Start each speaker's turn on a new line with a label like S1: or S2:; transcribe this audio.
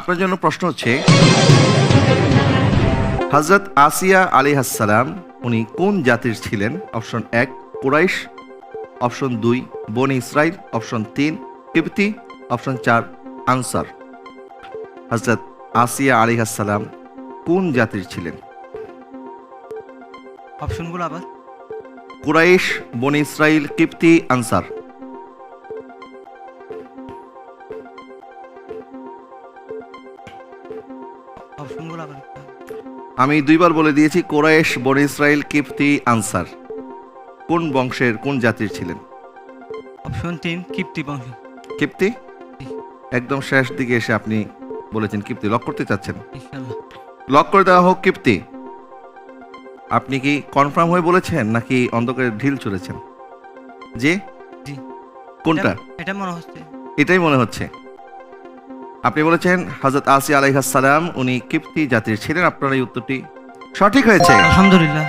S1: আপনার জন্য প্রশ্ন হচ্ছে, হযরত আসিয়া আলাইহিস সালাম উনি কোন জাতির ছিলেন? অপশন 1 কুরাইশ, অপশন 2 বনি ইসরাইল, অপশন 3 কিবতি, অপশন 4 আনসার। হযরত আসিয়া আলাইহিস সালাম কোন জাতির ছিলেন?
S2: অপশনগুলো আবার।
S1: কুরাইশ, বনি ইসরাইল, কিবতি, আনসার।
S2: অপশনগুলো আবার।
S1: আমি দুইবার বলে দিয়েছি, কুরাইশ, বনি ইসরাইল, কিবতি, আনসার। কোন বংশের, কোন জাতির ছিলেন?
S2: অপশন 3 কিপ্তি বংশ।
S1: কিবতি? একদম শেষ দিকে এসে আপনি বলেছেন কিবতি। লক করতে চাচ্ছেন?
S2: ইনশাআল্লাহ।
S1: লক করে দেওয়া হোক কিবতি। আপনি কি কনফার্ম হয়ে বলেছেন নাকি অন্ধকারে ঢিল ছুঁড়েছেন? জি
S2: জি।
S1: কোনটা?
S2: এটা মনে হচ্ছে।
S1: এটাই মনে হচ্ছে। আপনি বলেছেন হযরত আসিয়া আলাইহিস সালাম উনি কিবতি জাতির ছিলেন। আপনার এই উত্তরটি সঠিক হয়েছে।
S2: আলহামদুলিল্লাহ।